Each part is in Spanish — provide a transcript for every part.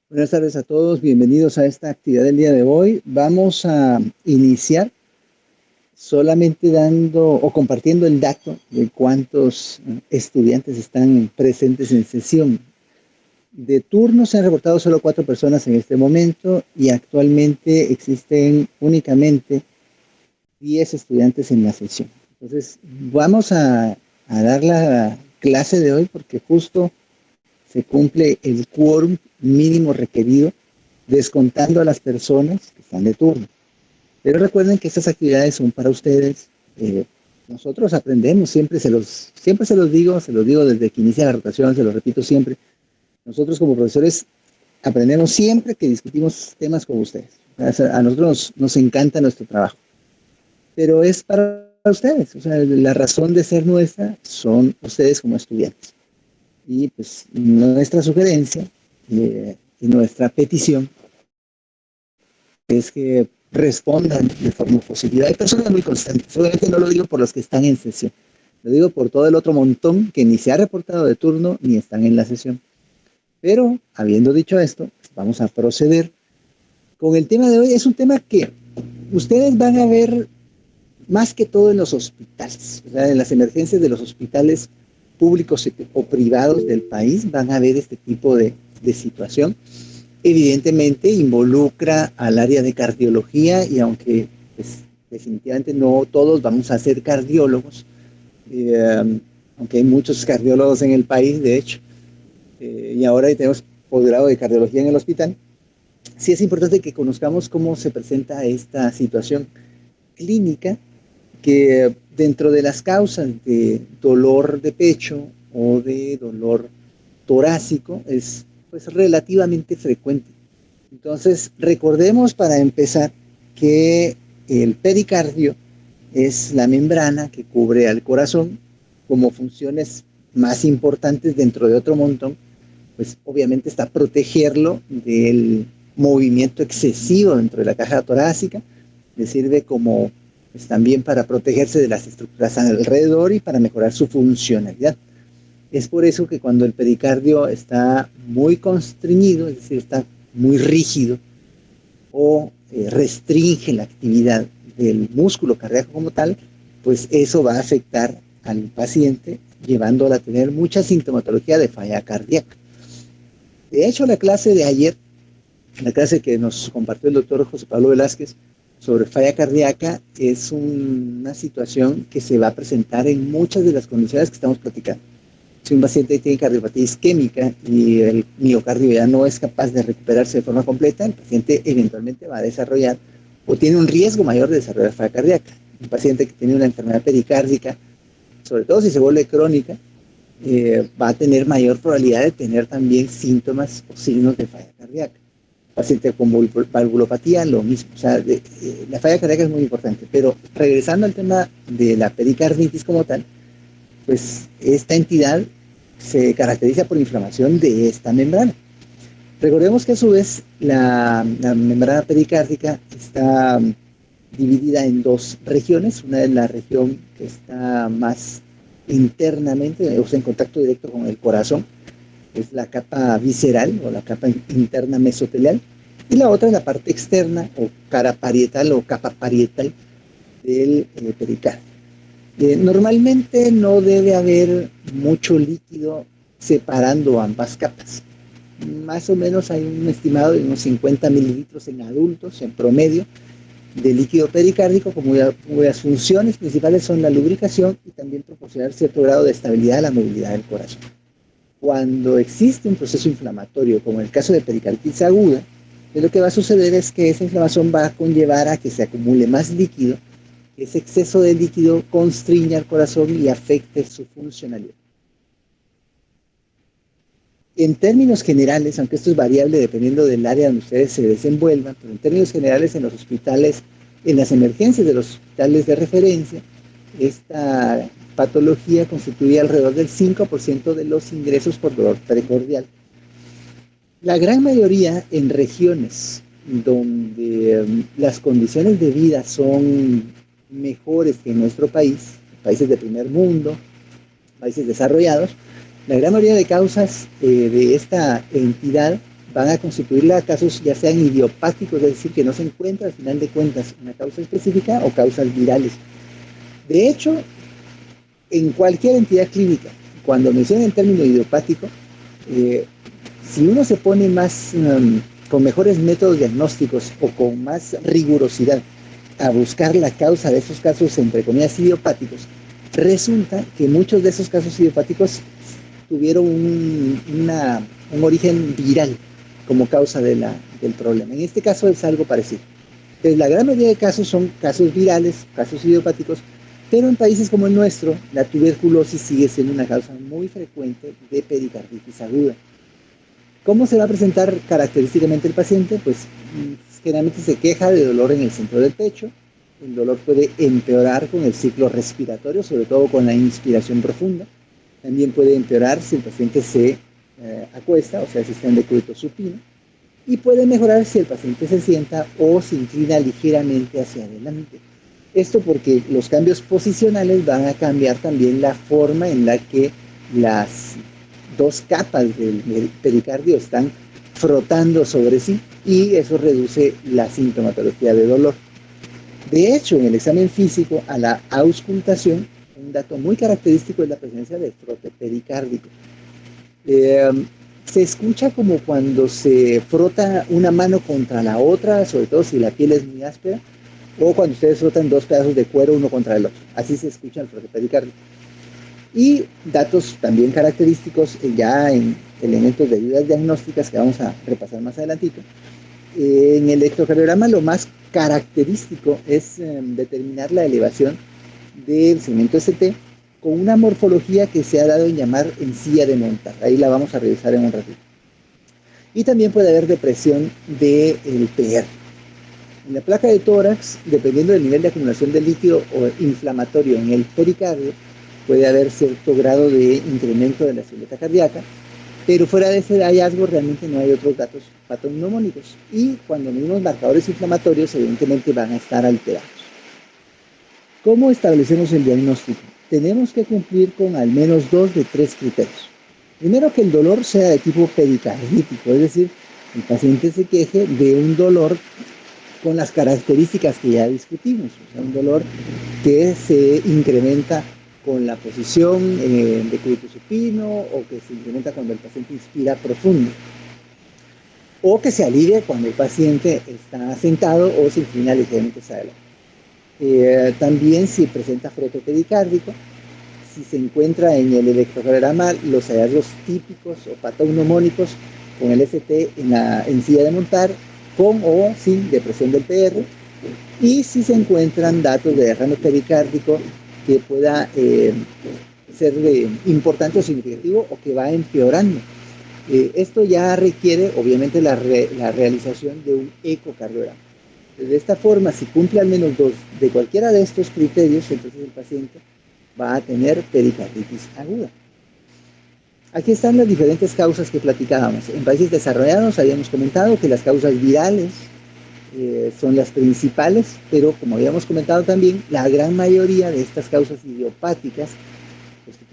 Buenas tardes a todos, bienvenidos a esta actividad del día de hoy. Vamos a iniciar solamente dando o compartiendo el dato de cuántos estudiantes están presentes en sesión. De turno se han reportado solo 4 personas en este momento y actualmente existen únicamente 10 estudiantes en la sesión. Entonces, vamos a dar la clase de hoy porque justo se cumple el quórum mínimo requerido, descontando a las personas que están de turno. Pero recuerden que estas actividades son para ustedes. Nosotros aprendemos, siempre se los digo desde que inicia la rotación, se los repito siempre. Nosotros como profesores aprendemos siempre que discutimos temas con ustedes. A nosotros nos encanta nuestro trabajo, pero es para ustedes. O sea, la razón de ser nuestra son ustedes como estudiantes. Y pues nuestra sugerencia y nuestra petición es que respondan de forma positiva. Hay personas muy constantes, obviamente no lo digo por los que están en sesión, lo digo por todo el otro montón que ni se ha reportado de turno ni están en la sesión. Pero, habiendo dicho esto, vamos a proceder con el tema de hoy. Es un tema que ustedes van a ver más que todo en los hospitales, o sea, en las emergencias de los hospitales públicos o privados del país, van a ver este tipo de situación. Evidentemente involucra al área de cardiología y aunque pues, definitivamente no todos vamos a ser cardiólogos, aunque hay muchos cardiólogos en el país, de hecho, y ahora tenemos posgrado de cardiología en el hospital, sí es importante que conozcamos cómo se presenta esta situación clínica que dentro de las causas de dolor de pecho o de dolor torácico es pues relativamente frecuente. Entonces, recordemos para empezar que el pericardio es la membrana que cubre al corazón como funciones más importantes dentro de otro montón, pues obviamente está protegerlo del movimiento excesivo dentro de la caja torácica, le sirve como pues, también para protegerse de las estructuras alrededor y para mejorar su funcionalidad. Es por eso que cuando el pericardio está muy constreñido, es decir, está muy rígido o restringe la actividad del músculo cardíaco como tal, pues eso va a afectar al paciente llevándolo a tener mucha sintomatología de falla cardíaca. De hecho, la clase de ayer, la clase que nos compartió el doctor José Pablo Velázquez sobre falla cardíaca, es una situación que se va a presentar en muchas de las condiciones que estamos platicando. Si un paciente tiene cardiopatía isquémica y el miocardio ya no es capaz de recuperarse de forma completa, el paciente eventualmente va a desarrollar o tiene un riesgo mayor de desarrollar falla cardíaca. Un paciente que tiene una enfermedad pericárdica, sobre todo si se vuelve crónica, va a tener mayor probabilidad de tener también síntomas o signos de falla cardíaca. Paciente con valvulopatía, lo mismo. O sea, la falla cardíaca es muy importante. Pero regresando al tema de la pericarditis como tal, pues esta entidad se caracteriza por inflamación de esta membrana. Recordemos que a su vez la membrana pericárdica está dividida en dos regiones. Una es la región que está más internamente, o sea, en contacto directo con el corazón, es la capa visceral o la capa interna mesotelial, y la otra es la parte externa o cara parietal o capa parietal del pericardio. Normalmente no debe haber mucho líquido separando ambas capas. Más o menos hay un estimado de unos 50 mililitros en adultos en promedio de líquido pericárdico, cuyas funciones principales son la lubricación y también proporcionar cierto grado de estabilidad a la movilidad del corazón. Cuando existe un proceso inflamatorio, como en el caso de pericarditis aguda, lo que va a suceder es que esa inflamación va a conllevar a que se acumule más líquido. Ese exceso de líquido constriña al corazón y afecte su funcionalidad. En términos generales, aunque esto es variable dependiendo del área donde ustedes se desenvuelvan, pero en términos generales en los hospitales, en las emergencias de los hospitales de referencia, esta patología constituye alrededor del 5% de los ingresos por dolor pericardial. La gran mayoría en regiones donde las condiciones de vida son mejores que en nuestro país, países de primer mundo, países desarrollados, la gran mayoría de causas de esta entidad van a constituirla casos ya sean idiopáticos, es decir, que no se encuentra al final de cuentas una causa específica o causas virales. De hecho, en cualquier entidad clínica, cuando menciona el término idiopático, eh, si uno se pone más, con mejores métodos diagnósticos o con más rigurosidad a buscar la causa de esos casos, entre comillas, idiopáticos, resulta que muchos de esos casos idiopáticos tuvieron un origen viral como causa del problema. En este caso es algo parecido. Entonces, la gran mayoría de casos son casos virales, casos idiopáticos, pero en países como el nuestro, la tuberculosis sigue siendo una causa muy frecuente de pericarditis aguda. ¿Cómo se va a presentar característicamente el paciente? Pues generalmente se queja de dolor en el centro del pecho. El dolor puede empeorar con el ciclo respiratorio, sobre todo con la inspiración profunda. También puede empeorar si el paciente se acuesta, o sea, si está en decúbito supino. Y puede mejorar si el paciente se sienta o se inclina ligeramente hacia adelante. Esto porque los cambios posicionales van a cambiar también la forma en la que las dos capas del pericardio están frotando sobre sí y eso reduce la sintomatología de dolor. De hecho, en el examen físico, a la auscultación, un dato muy característico es la presencia de frote pericárdico. Se escucha como cuando se frota una mano contra la otra, sobre todo si la piel es muy áspera, o cuando ustedes frotan dos pedazos de cuero uno contra el otro. Así se escucha el frote pericárdico. Y datos también característicos ya en elementos de ayudas diagnósticas que vamos a repasar más adelantito. En el electrocardiograma lo más característico es determinar la elevación del segmento ST con una morfología que se ha dado en llamar encía de montar. Ahí la vamos a revisar en un ratito. Y también puede haber depresión del PR. En la placa de tórax, dependiendo del nivel de acumulación de líquido o inflamatorio en el pericardio, puede haber cierto grado de incremento de la silueta cardíaca, pero fuera de ese hallazgo realmente no hay otros datos patognomónicos. Y cuando medimos marcadores inflamatorios, evidentemente van a estar alterados. ¿Cómo establecemos el diagnóstico? Tenemos que cumplir con al menos 2 de 3 criterios. Primero, que el dolor sea de tipo pericardítico, es decir, el paciente se queje de un dolor con las características que ya discutimos, o sea, un dolor que se incrementa con la posición de decúbito supino o que se incrementa cuando el paciente inspira profundo o que se alivia cuando el paciente está sentado o se inclina ligeramente hacia adelante. También si presenta frote pericárdico, si se encuentra en el electrocardiograma los hallazgos típicos o patognomónicos con el ST en la encía de montar, con o sin depresión del PR, y si se encuentran datos de derrame pericárdico que pueda ser importante o significativo o que va empeorando. Esto ya requiere obviamente la realización de un ecocardiograma. De esta forma, si cumple al menos 2 de cualquiera de estos criterios, entonces el paciente va a tener pericarditis aguda. Aquí están las diferentes causas que platicábamos. En países desarrollados habíamos comentado que las causas virales son las principales, pero como habíamos comentado también, la gran mayoría de estas causas idiopáticas,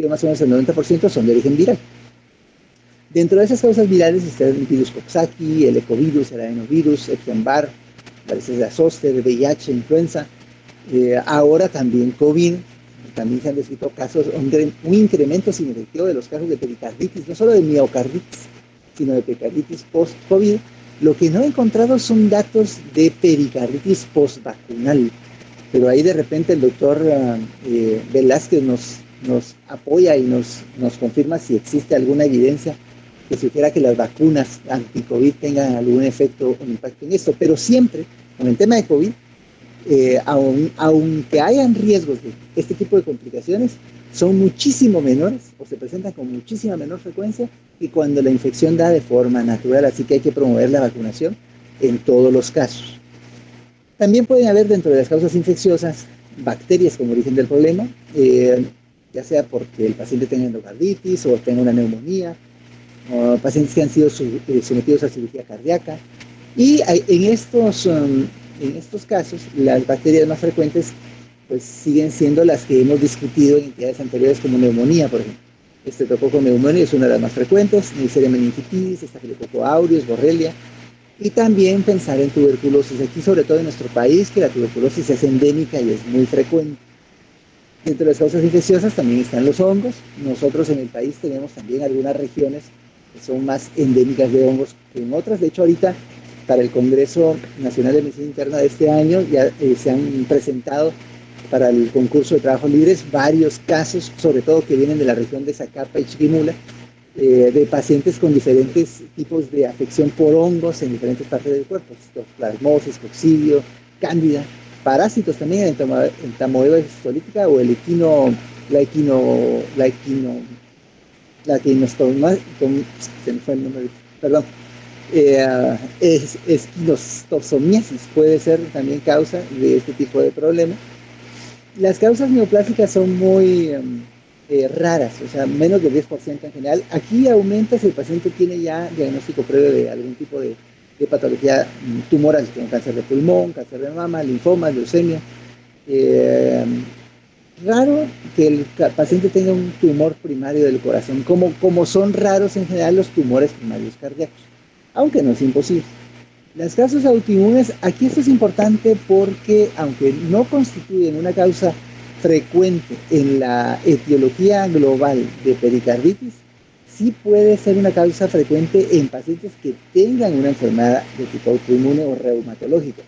más o menos el 90%, son de origen viral. Dentro de esas causas virales está el virus Coxsackie, el ecovirus, el adenovirus, Epstein-Barr, varicela zoster, VIH, influenza, ahora también COVID. También se han descrito casos, un incremento significativo de los casos de pericarditis, no solo de miocarditis, sino de pericarditis post-COVID. Lo que no he encontrado son datos de pericarditis post-vacunal, pero ahí de repente el doctor Velázquez nos apoya y nos confirma si existe alguna evidencia que sugiera que las vacunas anti-COVID tengan algún efecto o impacto en esto. Pero siempre, con el tema de COVID, aunque hayan riesgos de este tipo de complicaciones, son muchísimo menores o se presentan con muchísima menor frecuencia que cuando la infección da de forma natural, así que hay que promover la vacunación en todos los casos. También pueden haber dentro de las causas infecciosas bacterias como origen del problema, ya sea porque el paciente tenga endocarditis o tenga una neumonía, o pacientes que han sido sometidos a cirugía cardíaca, y en estos casos, las bacterias más frecuentes pues siguen siendo las que hemos discutido en entidades anteriores como neumonía, por ejemplo. Estreptococo neumonía es una de las más frecuentes, Neisseria meningitis, Staphylococcus aureus, Borrelia, y también pensar en tuberculosis, aquí sobre todo en nuestro país, que la tuberculosis es endémica y es muy frecuente. Entre las causas infecciosas también están los hongos. Nosotros en el país tenemos también algunas regiones que son más endémicas de hongos que en otras. De hecho, ahorita para el Congreso Nacional de Medicina Interna de este año ya se han presentado para el concurso de trabajos libres varios casos, sobre todo que vienen de la región de Zacapa y Chiquimula, de pacientes con diferentes tipos de afección por hongos en diferentes partes del cuerpo, plasmosis, coccidio, cándida, parásitos también, entamoeba histolítica o el la equinostoma, se me fue el nombre, perdón, esquinostosomiasis puede ser también causa de este tipo de problemas. Las causas neoplásicas son muy raras, o sea, menos del 10% en general. Aquí aumenta si el paciente tiene ya diagnóstico previo de algún tipo de patología tumoral, como cáncer de pulmón, cáncer de mama, linfoma, leucemia. Eh, Raro que el paciente tenga un tumor primario del corazón, como son raros en general los tumores primarios cardíacos, aunque no es imposible. Las causas autoinmunes, aquí esto es importante porque aunque no constituyen una causa frecuente en la etiología global de pericarditis, sí puede ser una causa frecuente en pacientes que tengan una enfermedad de tipo autoinmune o reumatológica,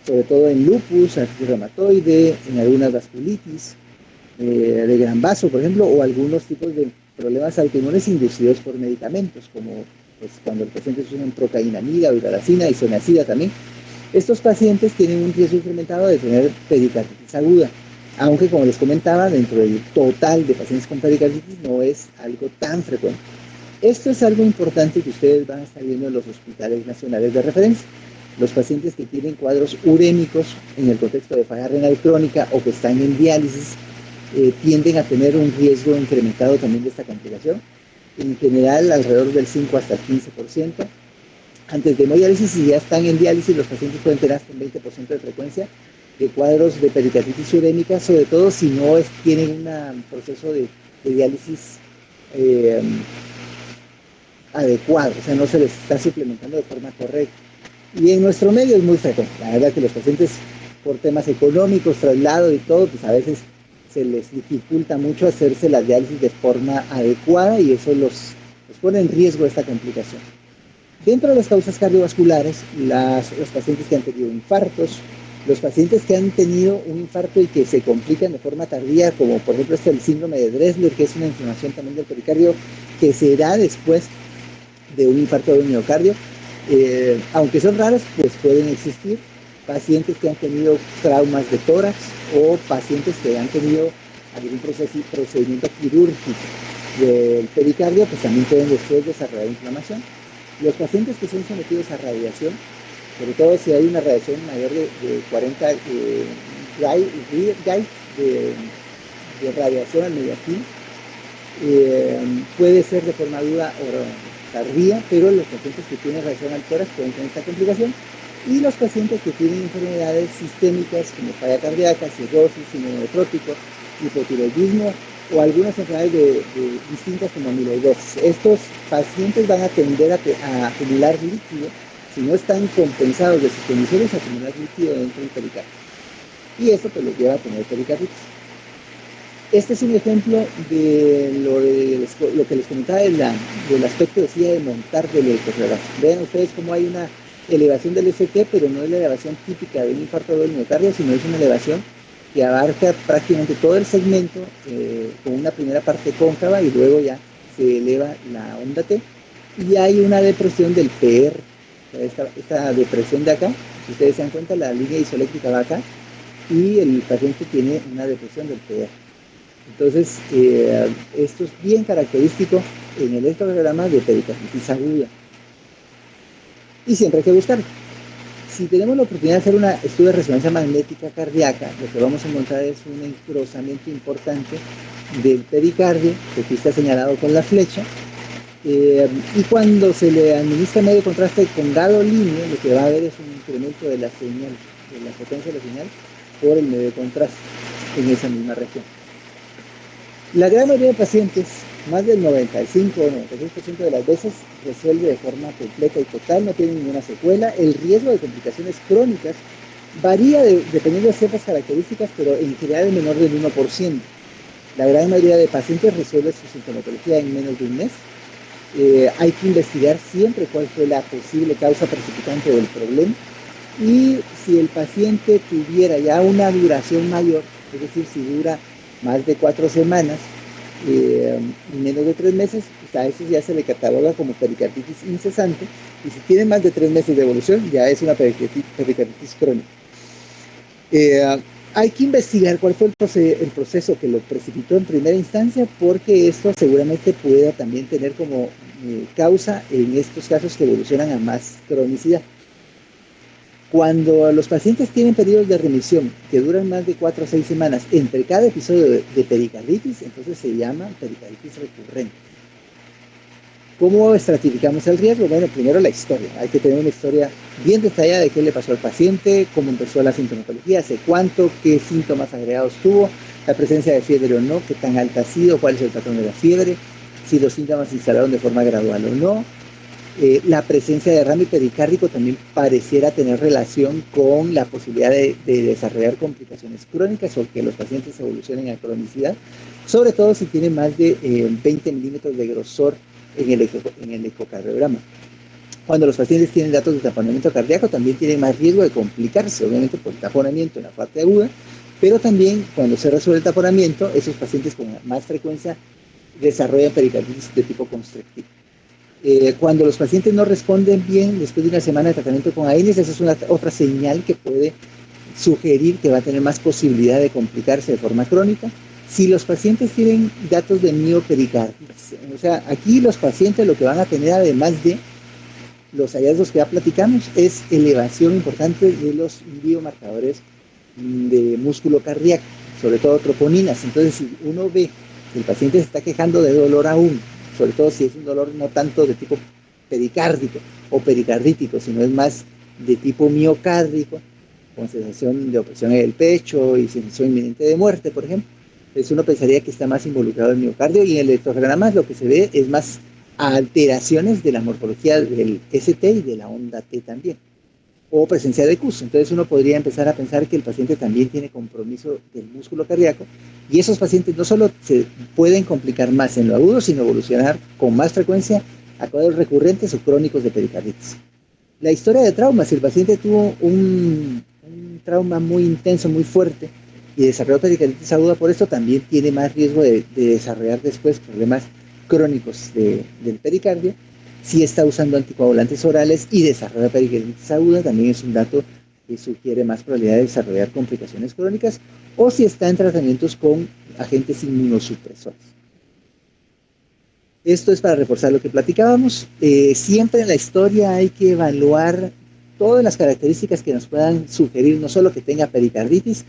sobre todo en lupus, artritis reumatoide, en algunas vasculitis, de gran vaso, por ejemplo, o algunos tipos de problemas autoinmunes inducidos por medicamentos, como pues, cuando el paciente usa procainamida, uracila, isoniazida también. Estos pacientes tienen un riesgo incrementado de tener pericarditis aguda, aunque como les comentaba, dentro del total de pacientes con pericarditis no es algo tan frecuente. Esto es algo importante que ustedes van a estar viendo en los hospitales nacionales de referencia. Los pacientes que tienen cuadros urémicos en el contexto de falla renal crónica o que están en diálisis tienden a tener un riesgo incrementado también de esta complicación. En general, alrededor del 5 hasta el 15%. Antes de hemodiálisis, si ya están en diálisis, los pacientes pueden tener hasta un 20% de frecuencia de cuadros de pericarditis urémica, sobre todo si no tienen un proceso de diálisis adecuado, o sea, no se les está suplementando de forma correcta. Y en nuestro medio es muy frecuente. La verdad que los pacientes, por temas económicos, traslado y todo, pues a veces se les dificulta mucho hacerse la diálisis de forma adecuada y eso los pone en riesgo esta complicación. Dentro de las causas cardiovasculares, los pacientes que han tenido infartos, los pacientes que han tenido un infarto y que se complican de forma tardía, como por ejemplo el síndrome de Dressler, que es una inflamación también del pericardio que se da después de un infarto de miocardio, aunque son raros, pues pueden existir. Pacientes que han tenido traumas de tórax o pacientes que han tenido algún procedimiento quirúrgico del pericardio, pues también pueden después desarrollar inflamación. Los pacientes que son sometidos a radiación, sobre todo si hay una radiación mayor de 40 Gauss de radiación al mediastil, puede ser de forma dura o tardía, pero los pacientes que tienen radiación al tórax pueden tener esta complicación. Y los pacientes que tienen enfermedades sistémicas como falla cardíaca, cirrosis, inmunotrópico, hipotiroidismo o algunas enfermedades distintas como amiloidosis. Estos pacientes van a tender a acumular líquido, si no están compensados de sus condiciones, a acumular líquido dentro del pericardio. Y esto pues los lleva a tener pericarditis. Este es un ejemplo de lo que les comentaba del aspecto de montar del electrocardiograma. Vean ustedes cómo hay una elevación del ST, pero no es la elevación típica de un infarto del miocardio, sino es una elevación que abarca prácticamente todo el segmento con una primera parte cóncava y luego ya se eleva la onda T. Y hay una depresión del PR, esta depresión de acá, si ustedes se dan cuenta, la línea isoeléctrica va acá y el paciente tiene una depresión del PR. Entonces, esto es bien característico en el electrocardiograma de pericarditis aguda. Y siempre hay que buscarlo. Si tenemos la oportunidad de hacer un estudio de resonancia magnética cardíaca, lo que vamos a encontrar es un engrosamiento importante del pericardio, que aquí está señalado con la flecha, y cuando se le administra medio contraste con gadolinio, lo que va a haber es un incremento de la señal, de la potencia de la señal, por el medio contraste en esa misma región. La gran mayoría de pacientes Más del 95 o 96% de las veces resuelve de forma completa y total, no tiene ninguna secuela. El riesgo de complicaciones crónicas varía dependiendo de ciertas características, pero en general es menor del 1%. La gran mayoría de pacientes resuelve su sintomatología en menos de un mes. Hay que investigar siempre cuál fue la posible causa precipitante del problema. Y si el paciente tuviera ya una duración mayor, es decir, si dura más de 4 semanas, menos de 3 meses, pues a eso ya se le cataloga como pericarditis incesante, y si tiene más de 3 meses de evolución, ya es una pericarditis crónica. Hay que investigar cuál fue el proceso que lo precipitó en primera instancia, porque esto seguramente pueda también tener como causa en estos casos que evolucionan a más cronicidad. Cuando los pacientes tienen periodos de remisión que duran más de 4 o 6 semanas entre cada episodio de pericarditis, entonces se llama pericarditis recurrente. ¿Cómo estratificamos el riesgo? Bueno, primero la historia. Hay que tener una historia bien detallada de qué le pasó al paciente, cómo empezó la sintomatología, hace cuánto, qué síntomas agregados tuvo, la presencia de fiebre o no, qué tan alta ha sido, cuál es el patrón de la fiebre, si los síntomas se instalaron de forma gradual o no. La presencia de derrame pericárdico también pareciera tener relación con la posibilidad de desarrollar complicaciones crónicas o que los pacientes evolucionen a cronicidad, sobre todo si tienen más de 20 milímetros de grosor en el ecocardiograma. Cuando los pacientes tienen datos de taponamiento cardíaco, también tienen más riesgo de complicarse, obviamente por taponamiento en la parte aguda, pero también cuando se resuelve el taponamiento, esos pacientes con más frecuencia desarrollan pericarditis de tipo constrictivo. Cuando los pacientes no responden bien después de una semana de tratamiento con AINES, esa es otra señal que puede sugerir que va a tener más posibilidad de complicarse de forma crónica. Si los pacientes tienen datos de miopericarditis, o sea, aquí los pacientes lo que van a tener, además de los hallazgos que ya platicamos, es elevación importante de los biomarcadores de músculo cardíaco, sobre todo troponinas. Entonces, si uno ve que el paciente se está quejando de dolor aún, sobre todo si es un dolor no tanto de tipo pericárdico o pericardítico, sino es más de tipo miocárdico, con sensación de opresión en el pecho y sensación inminente de muerte, por ejemplo, pues uno pensaría que está más involucrado el miocardio, y en el electrocardiograma lo que se ve es más alteraciones de la morfología del ST y de la onda T también, o presencia de CUS. Entonces uno podría empezar a pensar que el paciente también tiene compromiso del músculo cardíaco, y esos pacientes no solo se pueden complicar más en lo agudo, sino evolucionar con más frecuencia a cuadros recurrentes o crónicos de pericarditis. La historia de trauma: si el paciente tuvo un trauma muy intenso, muy fuerte, y desarrolló pericarditis aguda por esto, también tiene más riesgo de desarrollar después problemas crónicos del pericardio. Si está usando anticoagulantes orales y desarrolla pericarditis aguda, también es un dato que sugiere más probabilidad de desarrollar complicaciones crónicas, o si está en tratamientos con agentes inmunosupresores. Esto es para reforzar lo que platicábamos. Siempre en la historia hay que evaluar todas las características que nos puedan sugerir no solo que tenga pericarditis,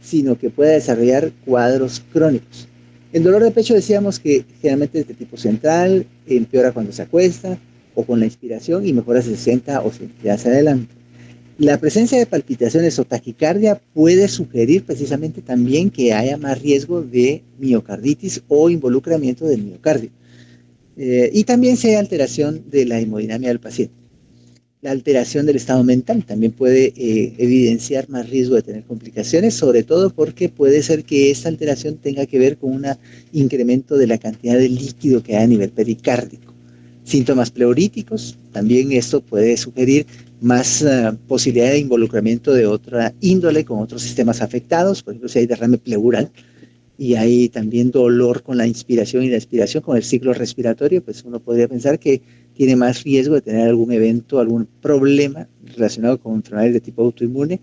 sino que pueda desarrollar cuadros crónicos. El dolor de pecho decíamos que generalmente es de tipo central, empeora cuando se acuesta o con la inspiración y mejora si se sienta o se hace adelante. La presencia de palpitaciones o taquicardia puede sugerir precisamente también que haya más riesgo de miocarditis o involucramiento del miocardio. Y también si hay alteración de la hemodinamia del paciente. La alteración del estado mental también puede evidenciar más riesgo de tener complicaciones, sobre todo porque puede ser que esta alteración tenga que ver con un incremento de la cantidad de líquido que hay a nivel pericárdico. Síntomas pleuríticos, también esto puede sugerir más posibilidad de involucramiento de otra índole con otros sistemas afectados, por ejemplo si hay derrame pleural y hay también dolor con la inspiración y la expiración, con el ciclo respiratorio, pues uno podría pensar que tiene más riesgo de tener algún evento, algún problema relacionado con enfermedades de tipo autoinmune.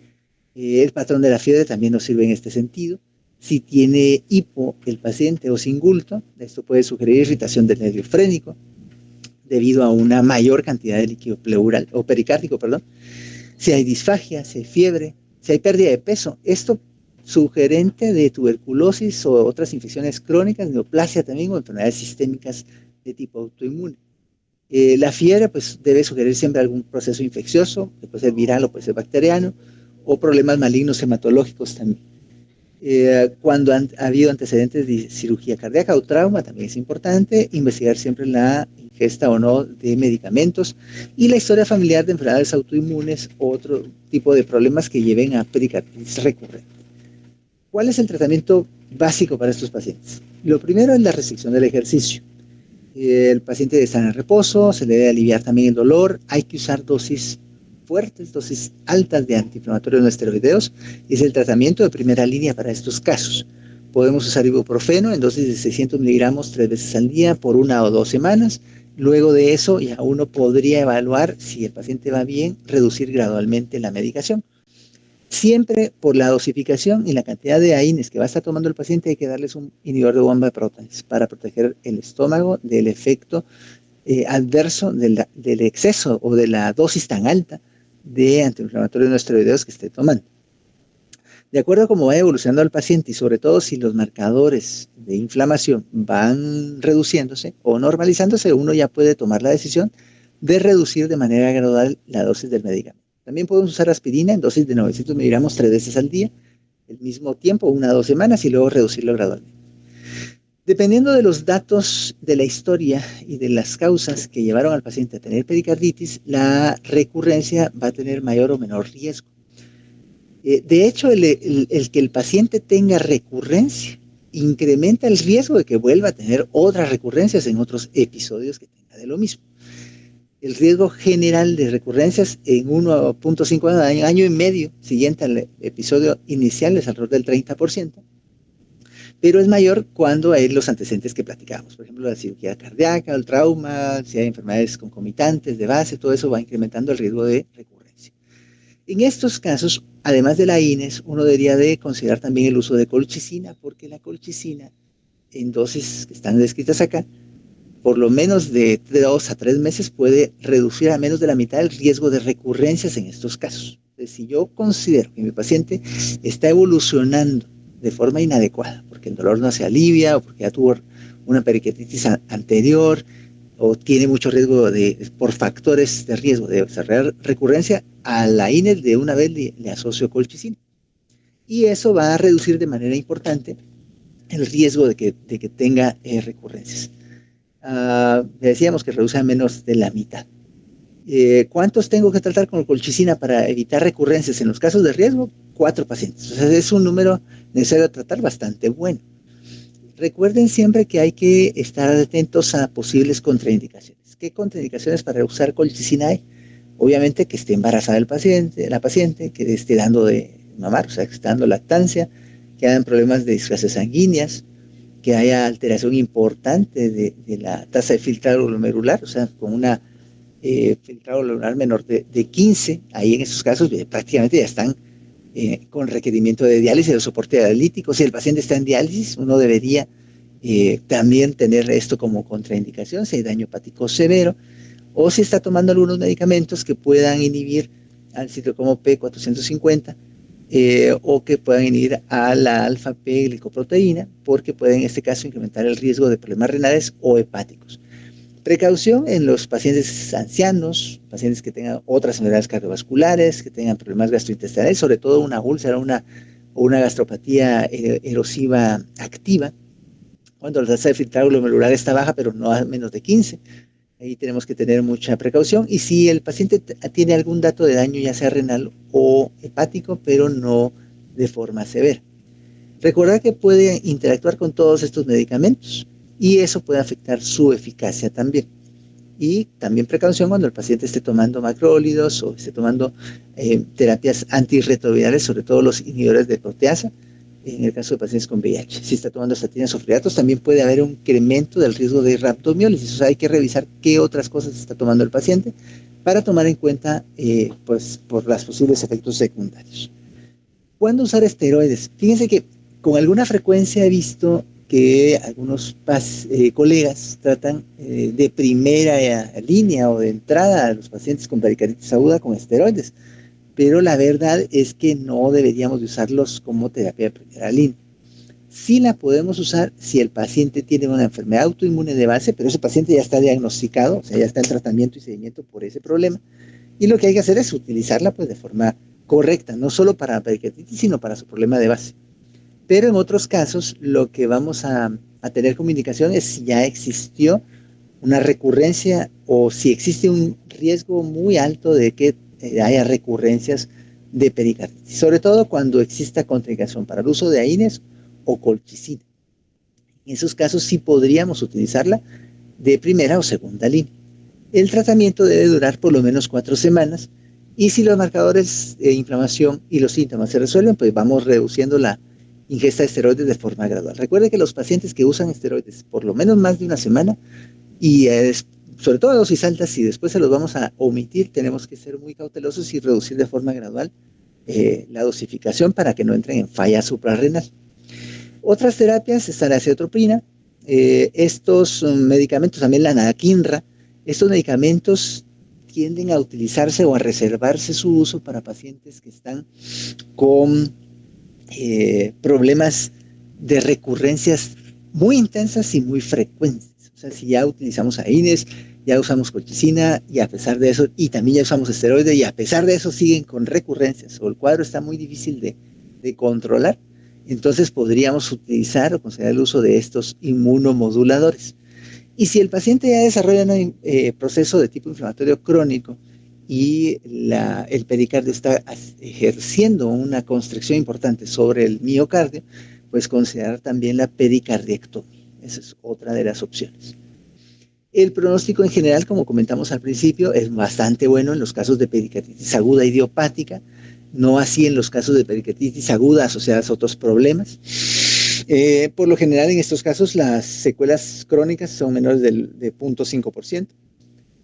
El patrón de la fiebre también nos sirve en este sentido. Si tiene hipo el paciente o singulto, esto puede sugerir irritación del nervio frénico debido a una mayor cantidad de líquido pleural o pericárdico, perdón. Si hay disfagia, si hay fiebre, si hay pérdida de peso, esto sugerente de tuberculosis o otras infecciones crónicas, neoplasia también, o enfermedades sistémicas de tipo autoinmune. La fiebre pues debe sugerir siempre algún proceso infeccioso, que puede ser viral o puede ser bacteriano, o problemas malignos hematológicos también. Cuando ha habido antecedentes de cirugía cardíaca o trauma, también es importante investigar siempre la ingesta o no de medicamentos y la historia familiar de enfermedades autoinmunes o otro tipo de problemas que lleven a pericarditis recurrente. ¿Cuál es el tratamiento básico para estos pacientes? Lo primero es la restricción del ejercicio. El paciente debe estar en reposo, se le debe aliviar también el dolor, hay que usar dosis fuertes, dosis altas de antiinflamatorios no esteroideos, es el tratamiento de primera línea para estos casos. Podemos usar ibuprofeno en dosis de 600 miligramos 3 veces al día por 1 o 2 semanas. Luego de eso ya uno podría evaluar si el paciente va bien, reducir gradualmente la medicación. Siempre por la dosificación y la cantidad de AINES que va a estar tomando el paciente hay que darles un inhibidor de bomba de protones para proteger el estómago del efecto adverso del exceso o de la dosis tan alta de antiinflamatorios no esteroideos que esté tomando. De acuerdo a cómo va evolucionando el paciente y sobre todo si los marcadores de inflamación van reduciéndose o normalizándose, uno ya puede tomar la decisión de reducir de manera gradual la dosis del medicamento. También podemos usar aspirina en dosis de 900 miligramos 3 veces al día, el mismo tiempo, 1 o 2 semanas, y luego reducirlo gradualmente. Dependiendo de los datos de la historia y de las causas que llevaron al paciente a tener pericarditis, la recurrencia va a tener mayor o menor riesgo. De hecho, el que el paciente tenga recurrencia incrementa el riesgo de que vuelva a tener otras recurrencias en otros episodios que tenga de lo mismo. El riesgo general de recurrencias en 1.5 años, año y medio siguiente al episodio inicial es alrededor del 30%, pero es mayor cuando hay los antecedentes que platicamos, por ejemplo, la cirugía cardíaca, el trauma, si hay enfermedades concomitantes de base, todo eso va incrementando el riesgo de recurrencia. En estos casos, además de la INES, uno debería de considerar también el uso de colchicina, porque la colchicina, en dosis que están descritas acá, por lo menos de 2 a 3 meses puede reducir a menos de la mitad el riesgo de recurrencias en estos casos. Entonces, si yo considero que mi paciente está evolucionando de forma inadecuada, porque el dolor no se alivia o porque ya tuvo una pericarditis anterior o tiene mucho riesgo por factores de riesgo de desarrollar recurrencia, a la INES de una vez le asocio colchicina. Y eso va a reducir de manera importante el riesgo de que tenga recurrencias. Decíamos que reduce a menos de la mitad. ¿Cuántos tengo que tratar con colchicina para evitar recurrencias? En los casos de riesgo, 4 pacientes. O sea, es un número necesario de tratar bastante bueno. Recuerden siempre que hay que estar atentos a posibles contraindicaciones. ¿Qué contraindicaciones para usar colchicina hay? Obviamente que esté embarazada la paciente, que esté dando de mamar, o sea, que esté dando lactancia, que hayan problemas de displasias sanguíneas, que haya alteración importante de la tasa de filtrado glomerular, o sea, con una filtrado glomerular menor de 15, ahí en esos casos prácticamente ya están con requerimiento de diálisis o soporte dialítico. Si el paciente está en diálisis, uno debería también tener esto como contraindicación, si hay daño hepático severo, o si está tomando algunos medicamentos que puedan inhibir al citocromo P450, o que puedan inhibir a la alfa-P-glicoproteína, porque pueden en este caso incrementar el riesgo de problemas renales o hepáticos. Precaución en los pacientes ancianos, pacientes que tengan otras enfermedades cardiovasculares, que tengan problemas gastrointestinales, sobre todo una úlcera o una gastropatía erosiva activa, cuando la tasa de filtrado glomerular está baja, pero no a menos de 15. Ahí tenemos que tener mucha precaución. Y si el paciente tiene algún dato de daño, ya sea renal o hepático, pero no de forma severa. Recordar que puede interactuar con todos estos medicamentos y eso puede afectar su eficacia también. Y también precaución cuando el paciente esté tomando macrólidos o esté tomando terapias antirretrovirales, sobre todo los inhibidores de proteasa, en el caso de pacientes con VIH. Si está tomando estatinas o fluoratos, también puede haber un incremento del riesgo de rhabdomiólisis. O sea, hay que revisar qué otras cosas está tomando el paciente para tomar en cuenta pues, por los posibles efectos secundarios. ¿Cuándo usar esteroides? Fíjense que con alguna frecuencia he visto que algunos colegas tratan de primera línea o de entrada a los pacientes con pericarditis aguda con esteroides, pero la verdad es que no deberíamos de usarlos como terapia de primera línea. Sí la podemos usar si el paciente tiene una enfermedad autoinmune de base, pero ese paciente ya está diagnosticado, o sea, ya está en tratamiento y seguimiento por ese problema, y lo que hay que hacer es utilizarla pues de forma correcta, no solo para la pericarditis, sino para su problema de base. Pero en otros casos lo que vamos a tener como indicación es si ya existió una recurrencia o si existe un riesgo muy alto de que haya recurrencias de pericarditis, sobre todo cuando exista contraindicación para el uso de AINES o colchicina. En esos casos sí podríamos utilizarla de primera o segunda línea. El tratamiento debe durar por lo menos 4 semanas y si los marcadores de inflamación y los síntomas se resuelven, pues vamos reduciendo la ingesta de esteroides de forma gradual. Recuerde que los pacientes que usan esteroides por lo menos más de una semana y sobre todo a dosis altas, si después se los vamos a omitir, tenemos que ser muy cautelosos y reducir de forma gradual la dosificación para que no entren en falla suprarrenal. Otras terapias están la acetropina, estos medicamentos, también la anakinra, estos medicamentos tienden a utilizarse o a reservarse su uso para pacientes que están con problemas de recurrencias muy intensas y muy frecuentes. O sea, si ya utilizamos AINES, ya usamos colchicina y a pesar de eso, y también ya usamos esteroides y a pesar de eso siguen con recurrencias o el cuadro está muy difícil de controlar, entonces podríamos utilizar o considerar el uso de estos inmunomoduladores. Y si el paciente ya desarrolla un proceso de tipo inflamatorio crónico y el pericardio está ejerciendo una constricción importante sobre el miocardio, pues considerar también la pericardiectomía. Esa es otra de las opciones. El pronóstico en general, como comentamos al principio, es bastante bueno en los casos de pericarditis aguda idiopática, no así en los casos de pericarditis aguda asociadas a otros problemas. Por lo general, en estos casos, las secuelas crónicas son menores de 0.5%.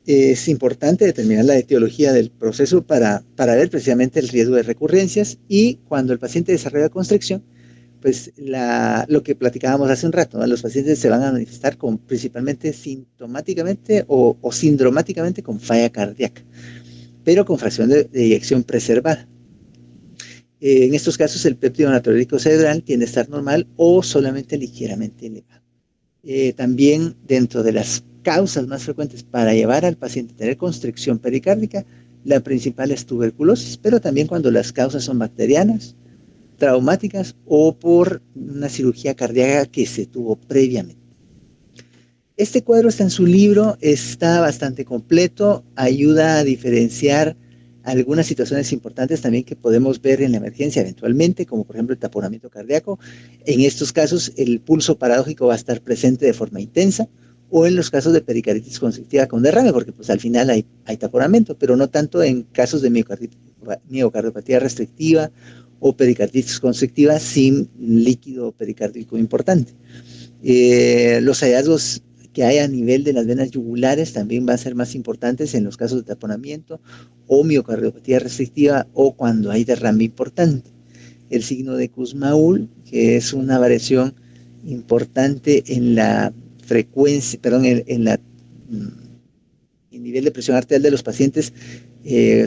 Es importante determinar la etiología del proceso para ver precisamente el riesgo de recurrencias y cuando el paciente desarrolla constricción, pues lo que platicábamos hace un rato, ¿no? Los pacientes se van a manifestar principalmente sintomáticamente o sindromáticamente con falla cardíaca, pero con fracción de eyección preservada. En estos casos el péptido natriúrico cerebral tiende a estar normal o solamente ligeramente elevado. También dentro de las causas más frecuentes para llevar al paciente a tener constricción pericárdica, la principal es tuberculosis, pero también cuando las causas son bacterianas, traumáticas o por una cirugía cardíaca que se tuvo previamente. Este cuadro está en su libro, está bastante completo, ayuda a diferenciar algunas situaciones importantes también que podemos ver en la emergencia eventualmente, como por ejemplo el taponamiento cardíaco. En estos casos el pulso paradójico va a estar presente de forma intensa, o en los casos de pericarditis constrictiva con derrame, porque pues al final hay taponamiento, pero no tanto en casos de miocardiopatía restrictiva o pericarditis constrictiva sin líquido pericárdico importante. Los hallazgos que hay a nivel de las venas yugulares también van a ser más importantes en los casos de taponamiento o miocardiopatía restrictiva o cuando hay derrame importante. El signo de Kussmaul, que es una variación importante en la frecuencia, en el nivel de presión arterial de los pacientes,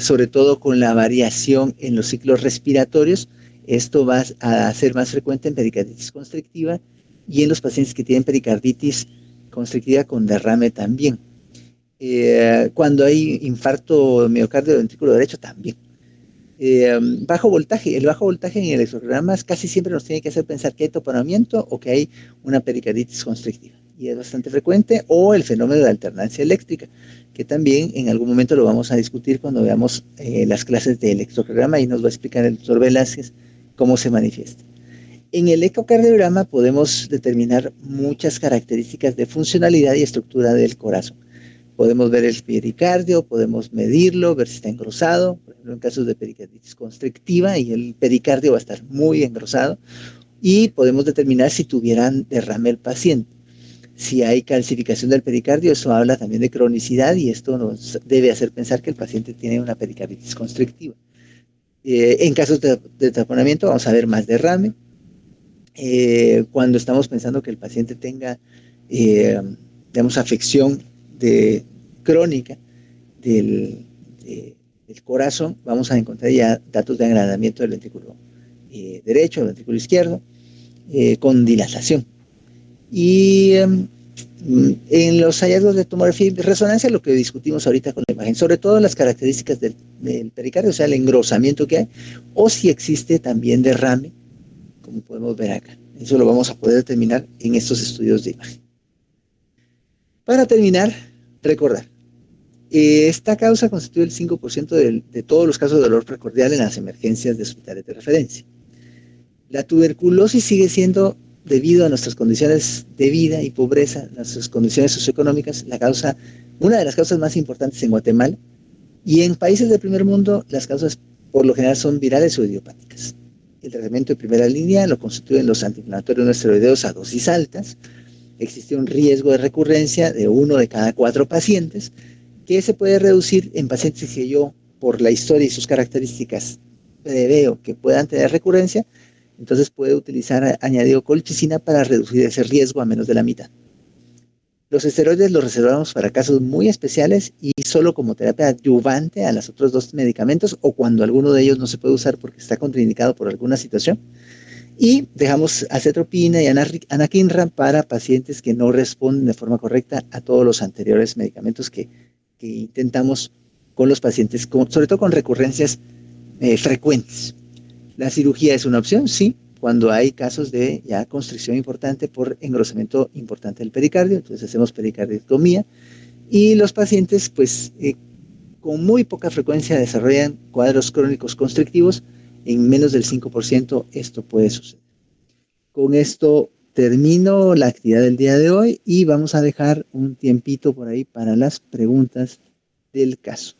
sobre todo con la variación en los ciclos respiratorios. Esto va a ser más frecuente en pericarditis constrictiva y en los pacientes que tienen pericarditis constrictiva con derrame también. Cuando hay infarto miocardio del ventrículo derecho también. Bajo voltaje, el bajo voltaje en el electrocardiograma casi siempre nos tiene que hacer pensar que hay taponamiento o que hay una pericarditis constrictiva, y es bastante frecuente, o el fenómeno de alternancia eléctrica, que también en algún momento lo vamos a discutir cuando veamos las clases de electrocardiograma y nos va a explicar el doctor Velázquez cómo se manifiesta. En el ecocardiograma podemos determinar muchas características de funcionalidad y estructura del corazón. Podemos ver el pericardio, podemos medirlo, ver si está engrosado, por ejemplo en casos de pericarditis constrictiva y el pericardio va a estar muy engrosado, y podemos determinar si tuvieran derrame el paciente. Si hay calcificación del pericardio, eso habla también de cronicidad y esto nos debe hacer pensar que el paciente tiene una pericarditis constrictiva. En casos de taponamiento vamos a ver más derrame. Cuando estamos pensando que el paciente tenga, digamos, afección crónica del corazón, vamos a encontrar ya datos de agrandamiento del ventrículo derecho, del ventrículo izquierdo, con dilatación. Y en los hallazgos de tomografía y resonancia, lo que discutimos ahorita con la imagen, sobre todo las características del pericardio, o sea, el engrosamiento que hay, o si existe también derrame como podemos ver acá. Eso lo vamos a poder determinar en estos estudios de imagen. Para terminar, recordar. Esta causa constituye el 5% de todos los casos de dolor precordial en las emergencias de hospitales de referencia. La tuberculosis sigue siendo, debido a nuestras condiciones de vida y pobreza, nuestras condiciones socioeconómicas, una de las causas más importantes en Guatemala, y en países del primer mundo las causas por lo general son virales o idiopáticas. El tratamiento de primera línea lo constituyen los antiinflamatorios no esteroideos a dosis altas. Existe un riesgo de recurrencia de 1 de cada 4 pacientes, que se puede reducir en pacientes que yo, por la historia y sus características, preveo que puedan tener recurrencia. Entonces puede utilizar añadido colchicina para reducir ese riesgo a menos de la mitad. Los esteroides los reservamos para casos muy especiales y solo como terapia adyuvante a los otros 2 medicamentos o cuando alguno de ellos no se puede usar porque está contraindicado por alguna situación. Y dejamos acetropina y anakinra para pacientes que no responden de forma correcta a todos los anteriores medicamentos que intentamos con los pacientes, sobre todo con recurrencias frecuentes. La cirugía es una opción, sí, cuando hay casos de ya constricción importante por engrosamiento importante del pericardio, entonces hacemos pericardiectomía y los pacientes pues con muy poca frecuencia desarrollan cuadros crónicos constrictivos. En menos del 5% esto puede suceder. Con esto termino la actividad del día de hoy y vamos a dejar un tiempito por ahí para las preguntas del caso.